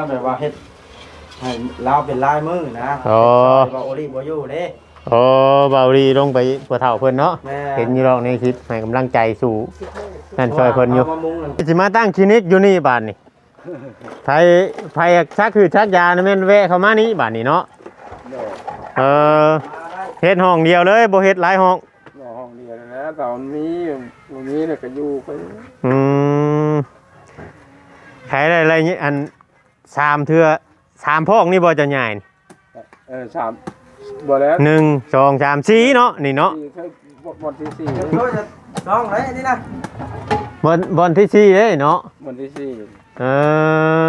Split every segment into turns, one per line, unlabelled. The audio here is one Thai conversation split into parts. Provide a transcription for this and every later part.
แบบว่าเฮ็ดให้ลาวเป็นลายมือนะ
อ๋อ
ว่าโอลิบ่อยู่เด้
โอ้เบาดีลงไปผัวเฒ่าเพิ่นเนาะ
แม่
เห็นอยู่ดอกในคลิปให้กำลังใจสู่นั่นช่วยเพิ่นอยู่
มามุงนั่น
สิมาตั้งคลินิกอยู่นี่บาดนี่ไผชักคือชักยานะแม่นแวะเข้ามานี่บาดนี่เนาะเออเฮ็ดห้องเดียวเลยบ่เฮ็ดหลายห้อง
ห้องเดียวนะตอนนี้เนี่ยก็อยู่ไป
อืมขายได้อะไรนี่อัน3เทื่อ3พอกนี่บ่จะใหญ่นี่
3บ่แล้ว
1 2 3 4เนาะนี่เนาะ
บนที่4
โอ้ยจะต้องไหนอันนี้นะ
บอนที่4เด้เนาะ
บนที่
เอ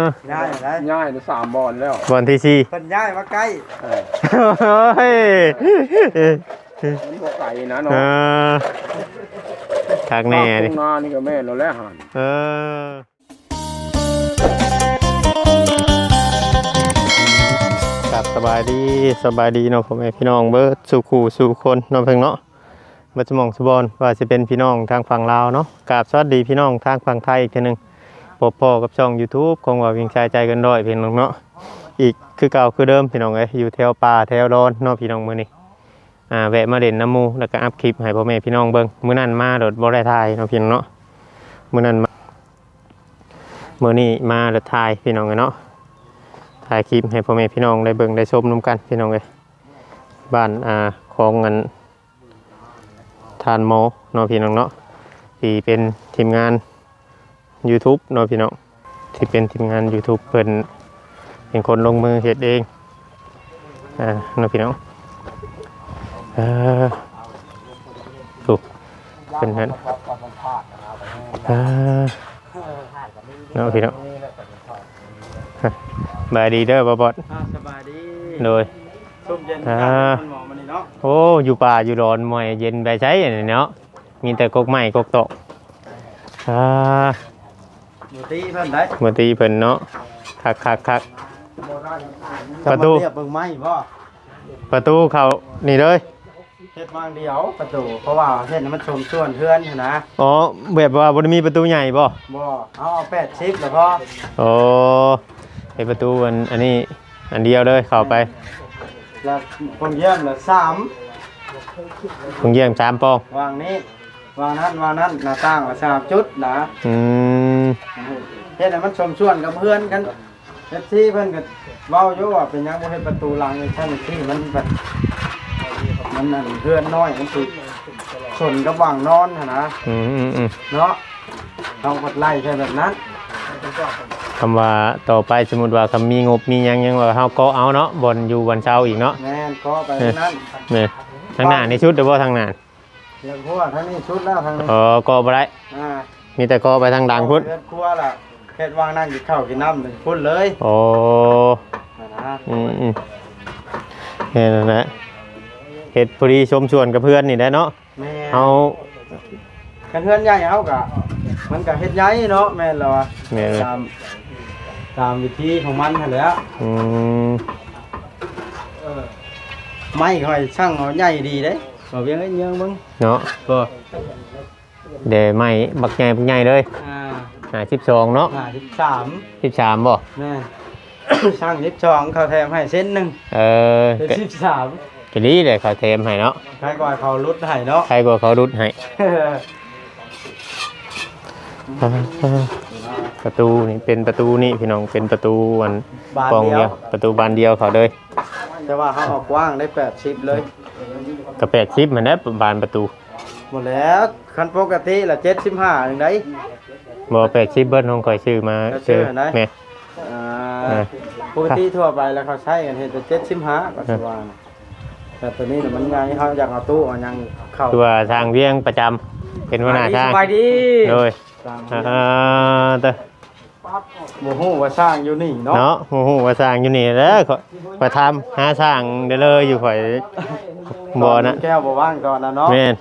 อ
ย้ายได้
4ง่าย3บอนแล้ว
บอนที่4
เพิ่นย้ายมาใกล้
เฮ้ย
มันบ่ไกลนะเนาะ
ทักแน่ดิ
ตรงนานี่ก็แม่เราแล้วหัน
ครับสบายดีเนาะพ่อแม่พี่น้องเบิดสู่คู่สู่คนเนาะเพิ่งเนาะมาสมองสบอนว่าจะเป็นพี่น้องทางฝั่งลาวเนาะกราบสวัสดีพี่น้องทางฝั่งไทยอีกทีนึงพบพ่อกับช่อง YouTube ของว่าวิ่งชายใจกันด้อยพี่น้องเนาะอีกคือเก่าคือเดิมพี่น้องเอ้ยอยู่แถวป่าแถวดอนเนาะพี่น้องมื้อนี้แวะมาเด่นน้ำมูแล้วก็อัพคลิปให้พ่อแม่พี่น้องเบิ่งมื้อนั้นมาโดดบ่ได้ถ่ายเนาะพี่น้องเนาะมื้อนั้นมื้อนี้มาโดดถ่ายพี่น้องเนาะถ่ายคลิปให้พ่อแม่พี่น้องได้เบิ่งได้ชมนำกันพี่น้องเอ้ยบ้านของเงินทานโมเนาะพี่น้องเนาะที่เป็นทีมงาน YouTube เนาะพี่น้องที่เป็นทีมงาน YouTube เพิ่นเป็นคนลงมือเฮ็ดเองเนาะพี่น้องถูกเป็นนั้นเนาะพี่น้องบายดีเด้อบอบอด
สบายดี
โดย
ส้มเย็นกันหมอมันนี่เนาะ
โอ้อยู่ป่าอยู่ดอนมวยเย็นไปใช้อย่างนี้เนาะมีแต่กกไม้กกโต
หมูตีเพิ่นได้
มาตีเพิ่นเนาะคักประตู
เบิ่งไม้บ่
ประตูเขานี่เลย
เฮ็ดวางเดียวประตูเพราะว่าเฮ็ดให้มันชมส่วนเพื่อนนะ
อ๋อแบบว่าบ่ได้มีประตูใหญ่บ่
บ่เอา80แล้วพอ
โอ้ไอ้ประตูอันนี้อันเดียวเลยเข้าไป
แล้วผมเยี่ยมละ
ผมเยี่ยม3ปอง
วางนี้วางนั้นหน้าต่างละ3จุดนะเฮ็ดให้มันชมส่วนกับเพื่อนกันFCเพิ่นก็เว้าอยู่ว่าเป็นหยังบ่เฮ็ดประตูหลังในชั้นที่มันแบบมันนั่นเพื่อนน้อยมันสิชนกับวางนอนนะเนาะต้องกดไล่ใช่แบบนั้น
คำว่าต่อไปสมมุติว่าคำมีงบมีหยังว่าเฮาก็เอาเนาะบ่อนอยู่วันเช้าอีกเนาะ
แม่นก็ไปนั้น
นี่ทางหน้านี่ชุดหรือบ่ทางหน้า
อย่างพวกทางนี้ชุดแล้วทางนี้
ก็บ่ได้มีแต่ก็ไปทางดังพุ่น
ครัวล่ะเฮ็ดวางนั่งกินข้าวกินน้ำพุ่นเลย
โอ้เห็นแล้วนะเฮ็ดพอดีชมชวนกับเพื่อนนี่ได้เนาะเอา
กันเพื่อนใหญ่เฮาก็มันก็เฮ็ดใหญ่เนาะแม่นแล้วอ่ะตามวิธีของมันนั่นแหละไม้ค่อยช่างเอาใหญ่ดีเด้บ่เวียงเอ้ยเยืองมึง
เนาะ
บ่
เดี๋ยวไม้บักใหญ่เลย12เนาะ13บ่
แม่ช่าง12เขาแถมให้เส้นนึงเป็น13
ก็ดีเลยเขาแถมให้เนาะ
ใครกว่าเขารุดให้เนาะ
ใครกว่าเขารุดให้ประตูนี่เป็นประตูนี่พี่น้องเป็นประตูวันกองเดียวประตูบานเดียวเขาเลย
แต่ว่าเขาออกกว้างได้80เลย
ก็80มันได้บานประตู
หมดแล้วคันปกติละ75จังได๋
บ่80เบิ้ลของข่อยซื้อมาซื้อแม่
ปกติทั่วไปแล้วเขาใช้กันเฮ็ดแต่75ก็สิว่าแต่ตัวนี้มันใหญ่เขาอยากเอาตู้เอายังเข้า
ตัวทางเวียงประจำเป็นหัวหน้าทาง
สบายดี
โดย
บ่ฮู้ว่าสร้างอยู่นี่เนาะ
บ่ฮู้ว่าสร้างอยู่นี่แล้วข่อยทำหาสร้างได้เลยอยู่ข่อยบ่นะ
แก้วบ่ว่างก่อนนะเนาะ
แม่น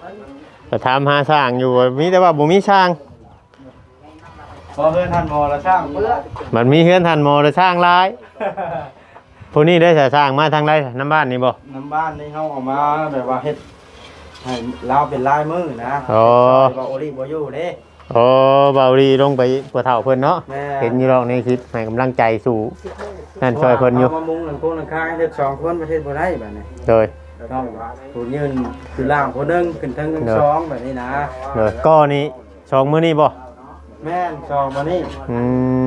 ข่อยทำหาสร้างอยู่มีแต่ว่าบ่มีสร้าง
พอเฮือนทันหมอละสร้างเปื้อ
มันมีเฮือนทันหมอละสร้างหลายผู้นี้ได้สร้างมาทางใดน้ำบ้านนี่บ่
น้ำบ้านนี่เฮาเอามาแบบว่าเฮ็ดให้ลาวเป็นลายมือนะ
อ๋อ
ว่าโอลิบ่อยู่เด้
โอ้เบาดีลงไปปวดเท้าเพิ่นเนาะ
แม่
เห็นอยู่หรอกในคลิปให้กำลังใจสู่นั่นช่วยเพิ่นอยู่
ามามุงหลังโค้งหลังคาเฮ็ด2คนประเทศบ่ได้แบบนี้
โดย
ต้องผู้ยืนคือล่างผู้หนึงขึ้นทั้งสองแบบนี้นะ
โดยก็นี่สองมื้อนี้บ่
แม่นสองมานี่
อื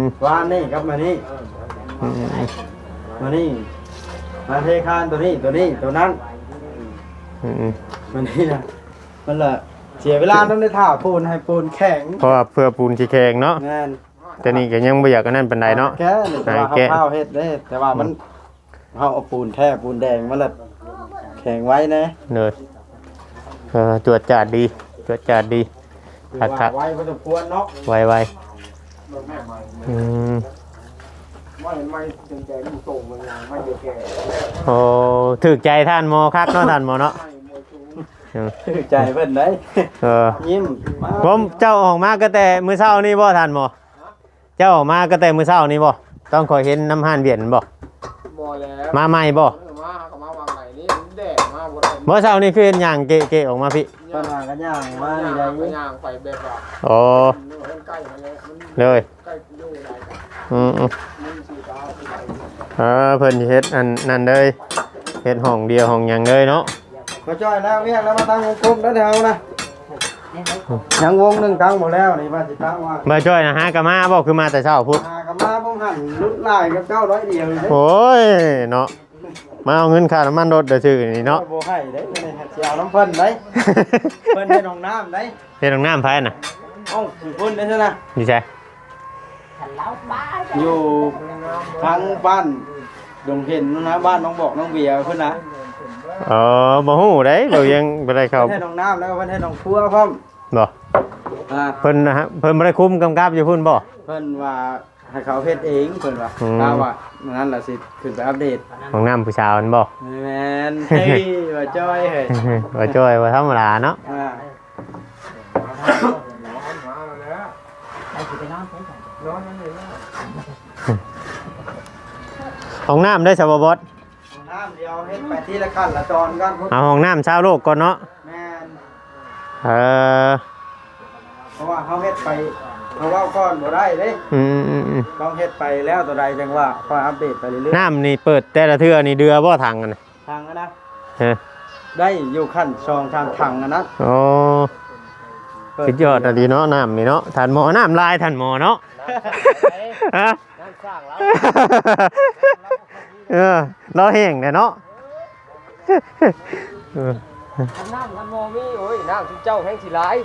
ม
วานนี่ครับมานี่
อืม
มานี่มาเทคานตัวนี้ตัวนั้น
อืม
มานี่นะมันละเสียเวลาต้องได้ท่าปูนให้ปูนแข็ง
เพราะว่าเพื่อปูนสิแข็งเนาะ
แม่น
แต่นี่ก็ยังบ่อยากอันนั้นปานใดเนาะ
แค่นี่แต่ว่า
แก้
ข้าวเฮ็ดได้แต่ว่ามันเขาเอาปูนแท้ปูนแดงมันละแข็งไว้นะ
เนยตรวจจัดดีตรวจจัดดี
คือ
คั
ว่าก ไว้พอสมควรเนาะ
ๆไวๆอืม
ไม่จังใจมันโตมันยังไม่เยอะแก่
โอ้ถูกใจท่านหมอคักเนาะท่านหมอเนาะ
ถือใจเพิ่นได้
เออ
ยิ้มมา
ผมเจ้าออกมาก็แต่มื้อเช้านี่บ่ท่านหมอเจ้าออกมาก็แต่มื้อเช้านี่บ่ต้องคอยเห็นน้ำห่านเบียนบ่
บ่แล้ว
มาใหม่บ่
มาก็มาวางไหนนี่แดดมาบ่ได้
มื้อเช้านี่คือเห็นหยังเกะๆออกมาพี่
ปัญหากันย่างมา
ย่าง
ได้
ไปย่างไปแบบว่า
โอ้
มันใกล้มาแล้วมัน
เลย
ใกล้อยู่ไหนกัน
อืม
มันสีตาสีไหน
เพิ่นสิเฮ็ดอันนั่นเลยเฮ็ดห้องเดียวห้องหยังเลยเนาะ
ก็จ้อยแล้วเวียกแล้วมาตั้งวงกลมแล้วเดี๋ยวนะยังวงหนึงตั้งหมดแล้วนี่ว่าสิตั้งว่า
บ่จ้อยนะฮะก็มาบ่คือมาแต่เช้าพุธ
หากลับมาผมหันลุดลายกับ900เดียวเลย
โอ้ยเนาะมาเอาเงินค่าน้ำมันรถเด้อชื่อนี่เนาะ
โบให้ได้ไม่ได้เสียน้ำเพิ่นได้เพิ่นให้น้องน้ำได้
เฮ็ดห้องน้ำไผน่ะ
เอ้าคือเพิ่นได้ใช่ไหม
ดีใจ
อยู่ทางบ้านดงเห็นนู่นนะบ้านน้องบอกน้องเบียร์เพิ่นนะ
อ๋อบ่ฮู้เด้เรายังบ่ได้เข้า
เพิ่นให้น้องน้ำแล้วก็เพิ่นให้น้องครัวพร้อม
บ่ เพิ่นนะฮะเพิ่นบ่ได้คุมกำกับอยู่พุ่นบ่
เพิ่นว่าให้เขาเฮ็ดเองเพิ่นว่า
อืม
ถ้าว่านั่นล่ะสิขึ้นไปอัปเดต
ห้องน้ำผู้สาวนั่นบ่
แม่นเฮ้ยว่าจ้อยเฮ้ย
บ่จ้อยบ่ธรรมดาเนาะ
อ่า
มาแล้วนอนมันเลยนะ
ห้องน้ำได้สบบ่บด
น้ำเดียวเฮ็ดไปทีละขั้นละตอนกัน
เอาห้องน้ำชาวโลกก่อนเนาะ
แม่น
เออ
เพราะว่าเขาเฮ็ดไปเขาเว้าก่อนบ่ได้เด้
อืม
ต้องเฮ็ดไปแล้วตัวใดจังว่าค่อยอัปเดตไปเรื่อย
น้ำนี่เปิดแต่ละเทื่อนี่เดือบ่ทางกันน่ะ
ๆทางนะ
เออ
ได้อยู่ขั้นซองทางถังนะ
โอ้สุดยอดอะดีเนาะน้ำนี่เนาะท่านหมอน้ำลายท่านหมอเนาะฮะ
น้ำสร้างแล้ว
เออเราแห้งเนี่ยเนาะเออ
น้ำมันมองมีโอ้ยน้ำที่เจ้าแห้งสีร้าย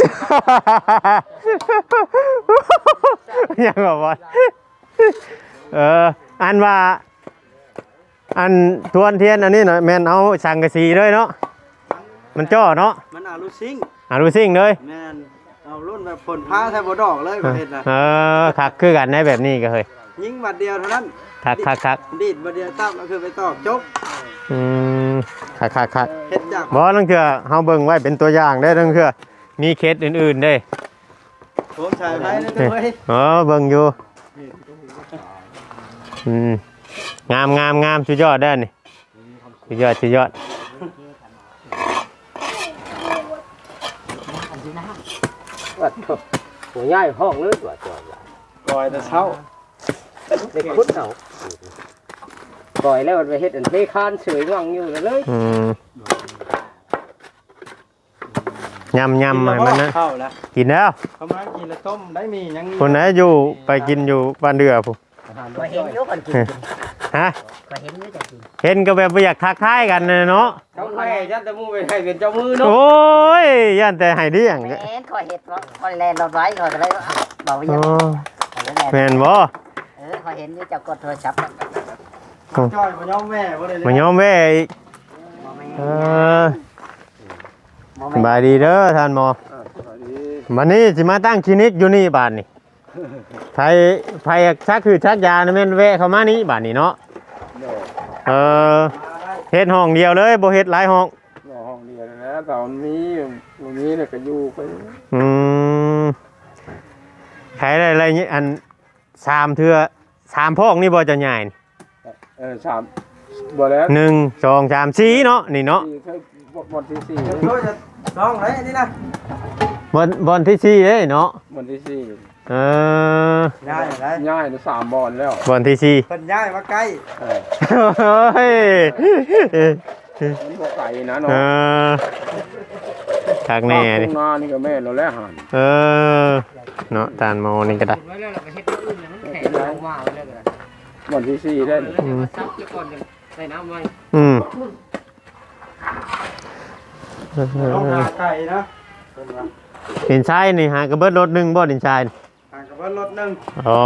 ยังบอกว่าอันว่าอันทวนเทียนอันนี้เนาะแม่นเอาสังกะสีเลยเนาะมันจ่อเนาะ
มันอาลูซิง
รูซิ่งเลย
แม่นเอารุ่นแบบผลผ้าแทบบ่ดอกเลยประเทศน่ะ
คักคือกันในแบบนี้ก็เฮ้ย
ยิงบัดเดียวเท่านั้น
คัก
ดีดบัดเดียวตั้มแล้วคือไปตอกจบ
อืมคัก
เฮ็ดจาก
บ่ลังเทื่อเฮาเบิ่งไว้เป็นตัวอย่างได้ลังเทื่อมีเคสอื่นๆเด้
ผมชายไผนั่นเด้อเว้ย
เบิ่งอยู่งามสุดยอดได้อนี่สุดยอด
วัดหัวใหญ่ห้องเลยตัวจอด
ก่อยแต่เช้า
เด็กคุดเอาปล่อยแล้วมันไปเฮ็ดอันเทคานเฉยงังอยู่เลย
ยำให้มันนะ
เข้าแล้ว
กินแล้ว
เขามากินแล้วต้มได้มียัง
คนไหนอยู่ไปกินอยู่บ้านเดือผู้
ก็เห็นอยู่คนกิน
ฮะ
ก็เห็นอยู่จะกิน
เห็นก็แบบบ่อยากทักทายกันเนาะ
เขาแม่ยันตะมูไปให้เป็นเจ้ามือเนาะ
โอ้ยย่านแต่ให้เดียง
แม่นคอยเห็ดว่าคอยแลนรถไว้คอยก็เลยบอกว่า
โอ้
ยังคอยแลน
แม่นบ่
คอยเห็นอยู่จะกดโทรศัพท์
จ้อยบ่ยอมแม่บ่ได้เลย
มายอมแว่อีกเออสบายดีเด้อท่านหมอวันนี้สิมาตั้งคลินิกอยู่นี่บาดนี่ไผชักคือชักยานะแม่นแวะเข้ามานี่บาดนี่เนาะเฮ็ดห้องเดียวเลยบ่เฮ็ดหลายห้อง
ห้องเดียวนะแต่มันมีเนี่ยก็อยู่ไป
อืมขายได้อะไรเงี้ยอัน3เทื่อ3พอกนี่บ่จะใหญ่นี่
สามบ่แล้ว
1 2 3 4เนาะนี่เนาะ
4บทที่
เดี๋ยวจะต้องเลยนี่นะ
บอลที่สี่เด้เนาะ
วันที่สี่
เออ
ย้ายอะไร
ง่ายนะ3 บอลแล้ว
บอลที่สี่
เพิ่นย้ายมาใกล้
เฮ้ย
มันบ่ไก่นะ
เอ
เนาะ
อคักแน่
นี่
ดิ
นานี่ก็แม่เราแล้วหัน
เออเนาะตานโมนี่ก็ได้
วันที่4ได้
อืม
ต้องหาไก่นะเพิ่นว่า
ดินชายนี่หากระเบิดรถหนึงบ่ดินชาย
หากับว่ารถหนึง
อ๋อ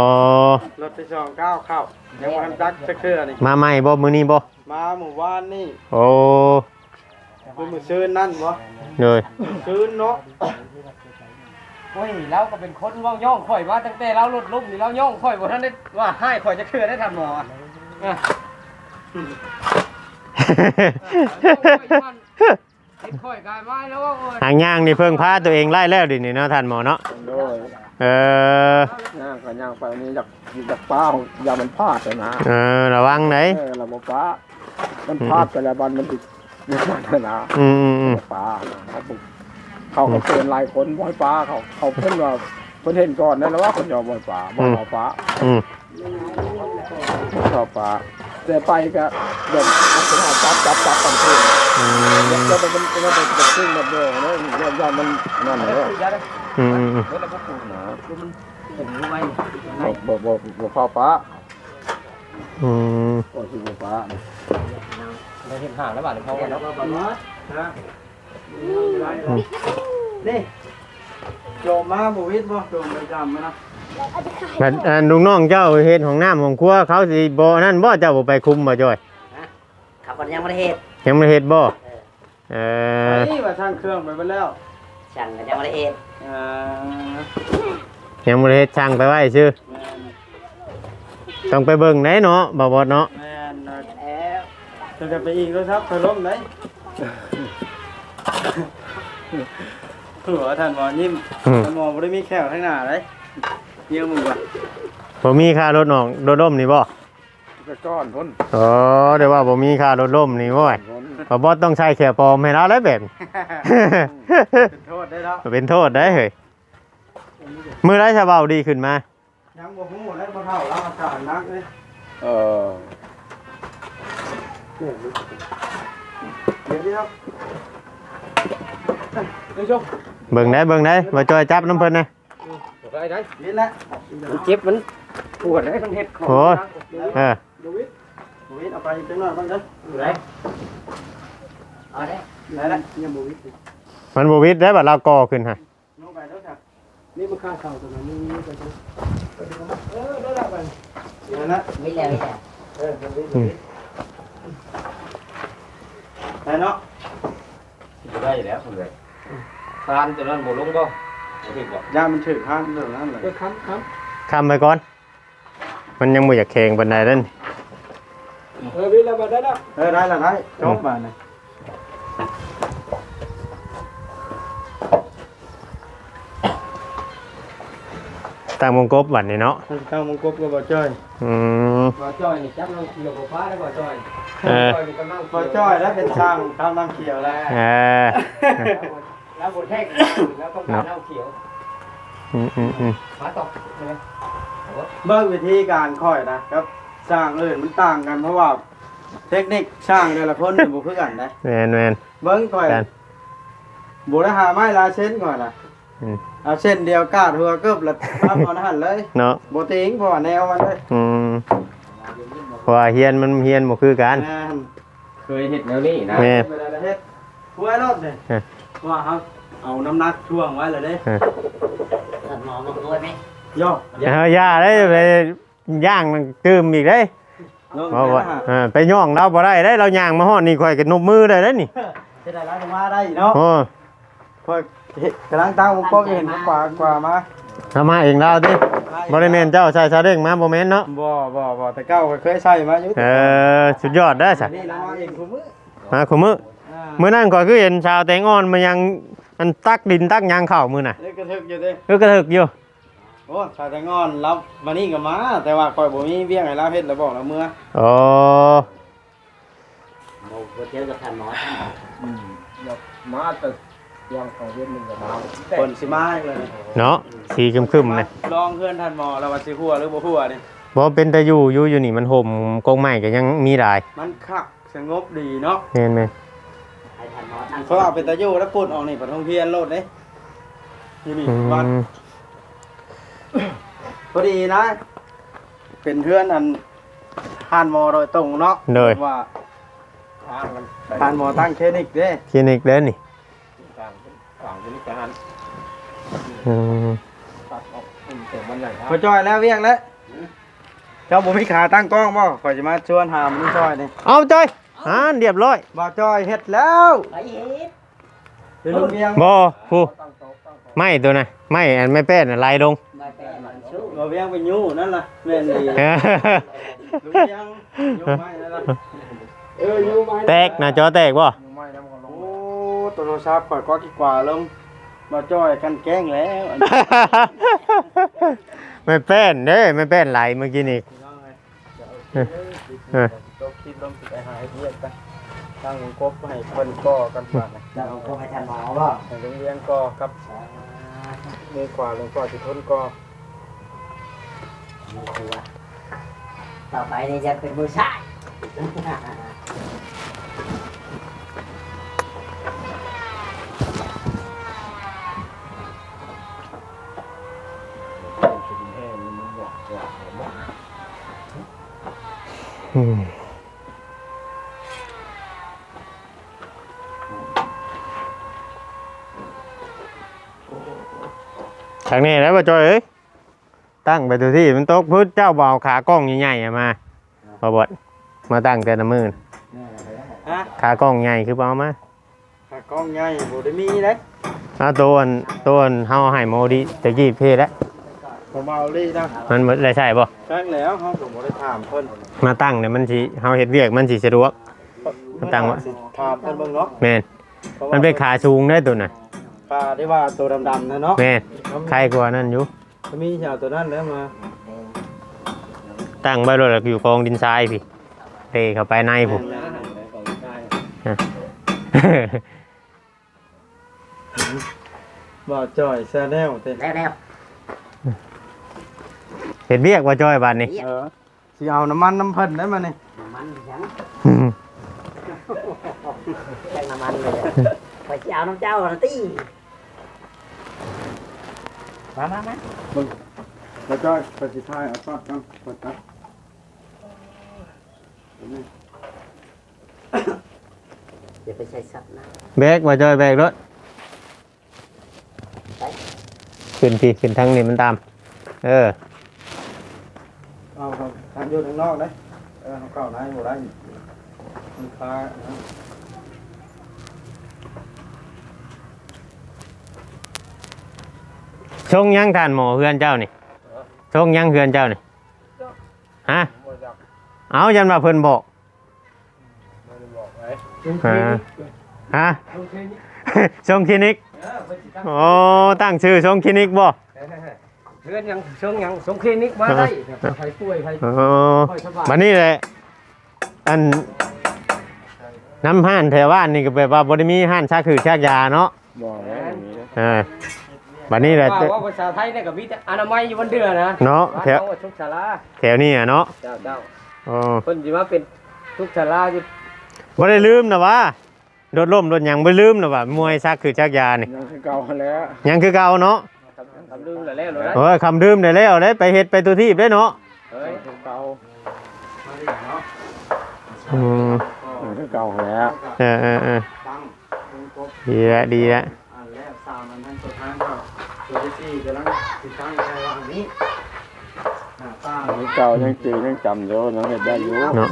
รถที่2 9เข้ายังบ่ทันจักจักเทื่อนี่
มาใหม่บ่มื้อนี้บ่
มาหมู่บ้านนี่
โอ้
คือมื้อซื่นนั่นบ่
เลย
ซื่นเนาะ
โอ้ยเราก็เป็นคนเว้าย่องข่อยว่าตั้งแต่เราลดลุ่มนี่เราย่องข่อยบ่ทันได้ว่าให้ข่อยจะเชื่อได้ทันหมอข่อยกายไม้แล้วว่าโอ้ย
หางย่างนี่เพิ่งพาตัวเองไล่แล้วดินี่เนาะท่านหมอเนาะ
โดย
เออย่าง
ก็ย่างไปนี่จากป้าอย่ามันพลาดนะ
ระวังไหน
เราบ่ป้ามันพลาดไปแล้วบันมันติดอยู่นั่นนะ
อืม
ป้าเขาเตือนหลายคนบ่ให้ป้าเขาเพิ่นว่าเพิ่นเห็นก่อนนั่นแล้วว่าคนยอมบ่ให้ป้าบ่เอาป้า
อืม
ชอบป้าแต่ไปก็แบบจับกันเอง
อืม
แล้วมันซึ่งแบบเดียวนะยอมมันนั่นเลย
อืม
บ่เข้าป้า
อืม
โอ้สิบ่ป้าเราเห็นห่างแล้วบาดเขาก็เนาะ
นี่โจมมาบ่วิทย์บ่โจมประจำนะ
บัดลุงน้องเจ้าเฮ็ดของน้ำของครัวเขาสิบ่นั่นบ่เจ้าบ่ไปคุมบ่จ้อย
ขับคนยังประเทศ
ยังบ่เฮ็ดบ่เออ
นี่ว่าช่างเครื่องไปแล้ว
ช่างกันยังประเทศ
ยังบ่ได้เฮ็ดช่างไปไว้ซื่อต้องไปเบิ่งไหนเนาะบ่บ่เนาะ
แม่น
แล้ว
จะไปอีกแล้วครับไปล้มไหนหัวท่านหมอยิ้มท่านหมอบ่ได้มีแขวข้างหน้าเลยเยี่ยมมึงว่ะ
บ่มีค่ารถน้องรถล้มนี่บ่
ก็ก้อนพ้น
อ๋อเดี๋ยวว่าบ่มีค่ารถล้มนี่โว้ยบ่ต้องใช้แค่ปลอมให้เราแล้วแบบนี้
เป็นโทษได้แล้ว
เป็นโทษได้เฮ้ยมื้อไรชาวเบาดีขึ้นมา
ยังบ่ฮู้ได้บ่เท่าเราอาการนักเลย
เออ
เดี๋ยวนี้ครับ
เดี๋ยวชม
เบิ่งได้บ่จอยจับน้ำเพิ่นนะ
ได้
นี่แหละ
มันเจ็บมันปวดได้มันเฮ็ดของ
โอ้ยเออ
ดูวิทย์เอาไปจังหน่อยบ้างเด้อ
อยู่ไหน
เอาได้
ได้ละยังบ่วิทย์
มันบ่วิดได้บัดเราก่อขึ้นฮะ
ลงไปเด้อค่ะนี่บ่ค่าเช่าตัวนั้นนี่ไปดูได้ละไปนั่นละ
ไม่แล้วไม่แล้ว
ได้เนาะ
ได้แล้วเลยทานจนนั้นบ่ลงบ่เฮ็ดบ่
ยามันถึกข้างเรื่องนั้นเลย
ค้ำไปก่อน มันยังบ่อยากแข็งปานใดเด้น
วิแล้วบ่ได้แล้ว
ได้ละได้จบมาเนี่ย
ตั้งวงกบบัดนี้เนาะ
ตั้งมงกบก็บ่จ้อย
อืม
บ่จ้อยนี่จับลงเกี่ยวกับฟ้าได้บ่จ้อย
เออ
จ้อยนี่กำลัง
บ่จ้อยแล้วเป็นช่างทำน้ำเขียวแล้ว
เออ
แล้วบ่แทกแล้วต้องการน้ำเขียว
อืม
ฟ้าตกใช่มั้ย
เบิ่งวิธีการค่อยนะครับสร้างอื่นมันต่างกันเพราะว่าเทคนิคช่างแต่ละคนบ่คือกันนะ
แม่น
เบิ่งค่อย
กัน
บ่ได้หาไม้ลาเส้นก่อนน่ะ
อืม
เอาเส้นเดียวกาดหัวเกือบละปั๊บเอาหั่นเลย
เนาะ
บ่ติงเพราะว่าแนวมันเลย
อืมเพราะว่าเฮียนมันเฮียนบ่คือกัน
แม่น
เคยเฮ็ดแนวนี้นะ
แม่น
เวลาเราเฮ็ดหัวรถนี่ว่าครับเอาน้ำหนักช่วงไว้เลยเด้
ท่านหมอมาด้วยไหม
ย่อ
เอาย่าได้ไปย่างมันตื้มอีกได้
ลง
เพราะ
ไป
ว่า
นะฮะ
ไปย่องเราบ่ได้ได้เราย่างมาฮอดนี่ข่อยก็นบมือได้เด้นี่
จะได้รับมาได้เนาะ
โอ้
ค่อยเฮ็ดกำลังตั้งวงกบเห็นกว่ามา
ทำมาเองเราติบ่ได้แม่นเจ้าใส่ซาเด้งมาบ่แม่นเนาะ
บ่แต่เก้าก็เคยใช้มาอยู่
สุดยอดได้ซะ
นี่เรามาเองคุมื้อ
มาคุมื้อมื้อนั้นข่อยคือเห็นชาวแตงอ่อนมันยังอันตักดินตักหยางเข้ามื้อน่ะ
เด็กกระทึกอยู่เด้
กระถึกอยู่
โอ้ชาวแตงอนรับมานี่ก็มา แต่ว่าคอยบ่มีเวียงให้เราเฮ็ดแล้วบอกแล้วเมื่อ
อ๋อ
หมอเที่ยวกับท่านหมอ
มาแต่ ยังของเวียนหนึ่งกับเรา
คนสิมาอีกเลย
เนาะสีครึมๆนะ
ลองเพื่อนท่านหมอแล้วว่าสิหัวหรือบ่หัวนี่
บ่เป็นแต่อยู่นี่มันห่มกองไม้ก็ยังมีหลาย
มันคักสงบดีเนาะ
แม่นไหม
ให้ท่านหมอตั้ง
เพราะเอาเป็นตะอยู่แล้วปุ่นออกนี่ปฐมเพียรโลดเด้อยู่นี่
อื
วัด
ม
พอดีนะ เป็นเพื่อนอันท่านหมอโดยตรงเนาะ
โดย
ว่า
ทางมัน
ท่านหมอตั้งคลินิกเด้
คลินิกเด้อนี่
ต่างบริการ
อืม
ตัดออกแต่มันใหญ่ครับ
พอจอยแล้วเวียงแล้วเจ้าบ่มีขาตั้งกล้องบ่ข่อยจะมาชวนหามันจอยนี่
เอาจ้อยเรียบร้อย
บ่จอยเฮ็ดแล้ว
ไปเฮ็ด
เป็นลุงเวียง
บ่ผู้ไม่ตัวน่ะไม่อันไม่แป้นน่ะลายลง
มาแต่มันสู้
บ่เวียงไปยู่นั่นล่ะแม่นดี
เออ
ลุงเวียงยู่ไม้นั่นล่ะยู่ไม้
แตกนะจอแตกบ่
ไม่น้ำก็ล
โอ้
ง
โทรศัพท์ข่อยก็กี่กว่าลงบ่จอยกันแกล้งแล้วอันนี้
ไม่แป้นเด้ไม่แป้นไหลเมื่อกี้นี่ เออ
ตกคลิปลงสิไปหาไอ้เพียกกันตั้งกบให้เพิ่นก่อกันก่อนนะ
จะเอาเข้าให้ท่านหมอบ่
ให้โรงเรียนก่อครับมือขวาลงก่อสิทนก่อ
ต่อไปนี่จะเป็นมือชาย
อืมทางนี้แล้วบ่จอยเอ้ยตั้งไปตัวที่มันตกพื้นเจ้าบ่าวขากล้องใหญ่ๆมาบ่บดมาตั้งแต่ละมือ
ฮะ
ขากล้องใหญ่คือบ่เอามา
ถ้ากล้องใหญ่บ่ได้มีเด้
เอาตัวอันเฮาให้โมดิตะกี้เพศแล้ว
ผมเอาลี่นะ
มันบ่ได้ใช่บ่
แจ้งแล้วเฮาก็บ่ได้ถามเพิ่น
มาตั้งเนี่ยมันสิเฮาเฮ็ดเวียกมันสิสะดวก มาตั้งไว้
สิถามเพิ่นเบิ่งเนาะ
แม่น
พราะว่า
มันเป็นขาสูงได้ตัวน่ะ
ปลาที่ว่าตัวดำๆนะเนาะ
แม่นใครกว่านั่นอยู่
ก็มีชาวตัวนั้นแล้วมา
ตั้งไว้รถอยู่กองดินทรายพี่เทเข้าไปในผม
บ่จ่อยแซแนลเต้
แล้ว
เห็นเวียกว่าจ้อยบานนี่
เออสิเอาน้ำมันน้ำเพิ่นได้มานี่
น้ำมันยังแค่น้ำมันเลยไปสิเอาน้ำเจ้าละตี้มา
แล้วก็ปฏิทายเอาทอดกันกดตัด
เดี๋ยวไปใช้สัตว์นะ
แบกว่าจ้อยแบกรถขึ้นพี่ขึ้นทางนี้มันตาม
เอาครับทางอยู่ทางนอกได้เอาเข้าในบ่ได้มันคา
ชงยังทานหมอเฮือนเจ้านี่ชงยังเฮือนเจ้านี่ฮะเอายันมาเพิ่นบอกฮะชงคลินิกโอ้ตั้งชื่อชงคลินิกบ่
เพื่อนยังช่วงยังสงคลินิกมาได้ใครป่วยใคร
โอ้มานี่เลยอันน้ำห้านแถวบ้านนี่ก็แบบว่าบ่ได้มีห้านชาคือชากยาเนาะ
บอกแล้วอย่างนี้นะ
บัดนี้แหละ
ว่าภาษาไทยเนี่ยกับวิทย์อนามัยอยู่บนเดือนะ
เนาะแถว
เขาทุกศาลา
แถวนี้อะเนาะ
เจ้า
อ๋อ
เพิ่นสิมาเป็นทุกศาลาอยู่
บ่ได้ลืมนะว่าโดดล่มโดดหยังบ่ลืมนะว่ามวยชาคือชากยานี่
ยังคือเก่าแล้ว
ยังคือเก่าเนาะ
ทำลืมแล้วเลยนะ
โอ้ยคำดื่มได้แล้วได้ไปเฮ็ดไปตัวทีบได้เนาะ
เฮ้ย
เก่า
อืม
ยังคือเก่าแล้ว
เออ
ตั้งกบ
ดีแล้วดีแล้ว
อันแรกสาวนั้นท่านตัวทางก็ตัวที่สี่กำลังติดตั้งใช้วางนี้ตั้ง
ยังเก่ายังจืดยังจำอยู่ยังเห็นได้อยู่
เนาะ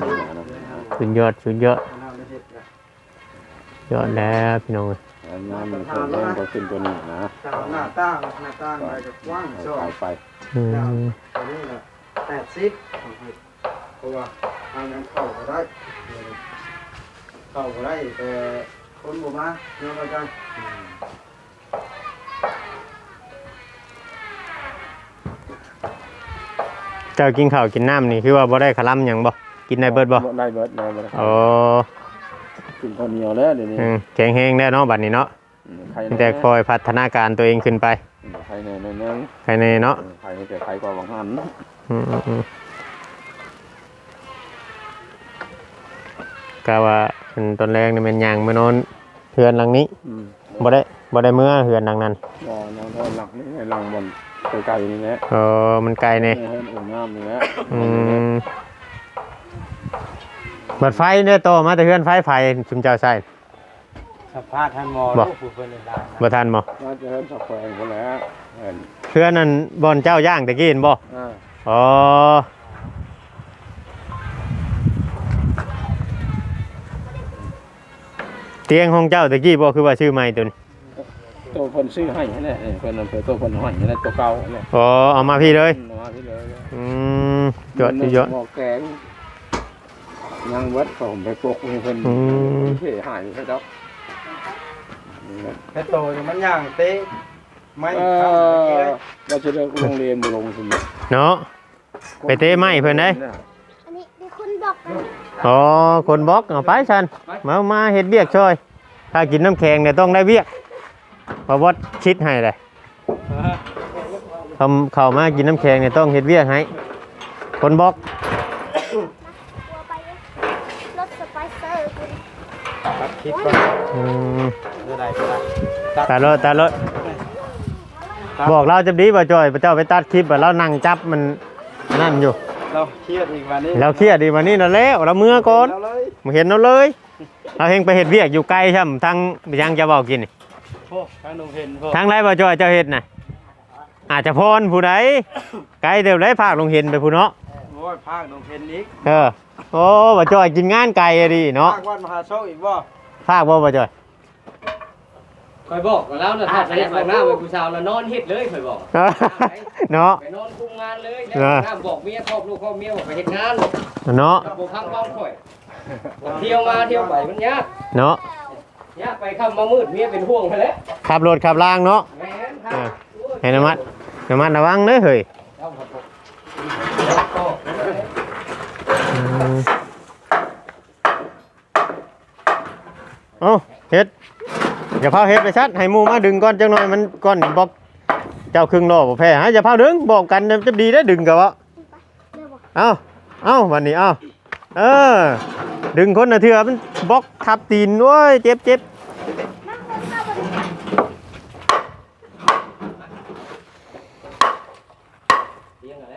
สุดยอดสุดยอดยอดแล้วพี่น้อง
อันนั้นมันเป็นเรื่องก็ขึ้นตัวนี้นะ
หน้าตั้งไปกับกว้างชอบ
ไปไป
อืม
ตัวนี้แหละ80เพราะว่าทางนั้นเข้าก็ได้เข้าก็ได้แต่คนบ่มาเนาะอาจารย์
เจ้ากินข้าวกินน้ำนี่คือว่าบ่ได้ขะลำหยังบ่กินได้เบิดบ่
ได้เบิดได้เบิด
โอ้
กินข้าวเหนียวแล้วเดี๋ยวนี้
แข็งแรงได้เนาะบัดนี้เนาะ
ใคร
แต่คอยพัฒนาการตัวเองขึ้นไป
ใครในนึง
ภายในเนาะ
ใครแต่ใครกว่าบางหัน
กะว่าเป็นตอนแรกนี่มันยางมานอนเฮือนหลังนี้บ่ได้เมื่อเฮือนหลังนั้น
บ่นอนหลังนี่หลังบนไกลๆนี่แหละ
มันไกลนี่
เฮ็ดอุ่นน้ำนี่แหละ
บัดไฟเนี่ยโตมาแต่เฮือนไฟชุมเจ้าใส่
สภาพท่านหมอ
บ่
ลูกผู้เพิ่นเลยล่ะ
บ่ทันบ่
ว่าจะเฮ็ดสักแขวงพุ่นแหล้วเห็น
เฮือนนั่นบ่อนเจ้าย่างตะกี้เห็นบ่ อ๋อเตียงของเจ้าตะกี้บ่คือว่าชื่อใหม่ตัวนี้
ตัวเพิ่นซื้อให้นั่นแหละเพิ่นตัวเพิ่นให้นั่นแหละตัวเก่าเนี่ย
อ๋อเอามาพี่เลย
มาที่เลย
จดยอด
หม้อแกงยังวัดผมไปปลุกให้เพิ่นเท่หายไปดอก
แต่โตนี่มันย่างเตะไม่
เราจะเลิกโรงเรียนบ่ลงสิ
เนาะไปเตะไม้เพิ่นได้
อันนี้มีคนบอกนะ
อ๋อคนบล็อกเอาไปชันมาเฮ็ดเบียกช่วยถ้ากินน้ำแข็งเนี่ยต้องได้เบียกเพราะว่าชิดให้เลยเข้ามากินน้ำแข็งเนี่ยต้องเฮ็ดเบียกให้คนบล็อก
กลัวไปรถสไปเซอร์คุณ
ตัดคลิปก่อนได้ก็ได้
ตาลดบอกเราจะดีบ่จอยเจ้าไปตัดคลิปว่าเรานั่งจับมันนั่นอยู่
เราเครียดอีกวันนี้
เราเครียดดีวันนี้นั่นแล้วเราเมื่อก่อน
เราเลย
มาเห็นเราเลยเราเฮงไปเฮ็ดเบียกอยู่ไกลใช่ไหมทางยังจะบอกกินนี่
พวกทางนงเห็นพวก
ทางไรบ่จอยเจ้าเฮ็ดน่ะอาจจะพรผู้ใดไกลเดี๋ยวได้ภาคลงเห็นไปผู้เนาะ
โอ้ยภาคนงเห็นอีก
โอ้บ่จอยกินงานไกลอะดิเนาะ
ภาควัดมหาโชคอีกบ่
ภาคบ่จอย
คอยบอกแล้วนะถ้าจะเฮ็ดของหน้าไปผู้ชาวแล้วนอนเฮ็ดเลยคอยบอก
เนาะ
ไปนอนคุมงานเลยแล้วน้ำบอกเมียครอบลูกครอบเมียบอกไปเฮ็ดงาน
เนาะ
กับบ่พังบ้องข่อยเที่ยวมาเที่ยวไปมันยาก
เนาะ
ยากไปค่ำมามืดเมียเป็นห่วงไปแล้ว
ขับรถขับล่างเนาะ
แม่นครับ
ให้ระมัดระวังเด้อเฮ้ย
เอาครับผม
เอ้าเฮ็ดอย่าพาเฮ็ดไปชัดให้หมู่มาดึงก่อนจังหน่อยมันก่อนบอกเจ้าครึ่งรอบบ่แพ้ฮะอย่าพาดึงบอกกันจะดีได้ดึงกะวะ
เดี๋ยวบอก
เอาวันนี้ดึงคนน่ะเถื่อมันบล็อกทับตีนด้วยเจ็บ
นั่งคนเข้าบน
เลี้ยงอะไร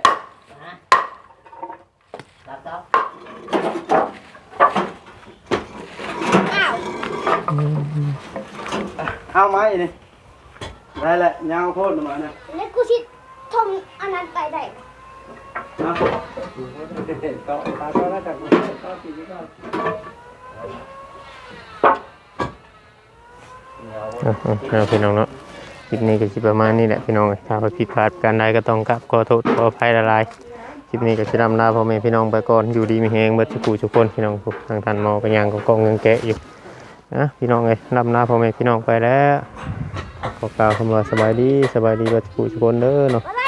รับ
เอาไหมนี่ได้แหละยาวโคตรมาเนี่ย
แล้วกูชิดทมอันนั้นไปได้
เอาต่อตาต่อแล้วจากกูต่อปีนี้ก็
พี่น้องเนาะคลิปนี้ก็สิประมาณนี้แหละพี่น้องถ้าผิดพลาดการใดก็ต้องกราบขอโทษขออภัยหลายๆคลิปนี้ก็สินำลาพ่อแม่พี่น้องไปก่อนอยู่ดีมีแฮงเบิดทุกผู้ทุกคนพี่น้องทางท่านหมอก็ยังกองเงินแกะอยู่นะพี่น้องเอ้ยนำลาพ่อแม่พี่น้องไปแล้วขอกล่าวคำว่าสบายดีเบิดทุกผู้ทุกคนเด้อเนาะ
อะไร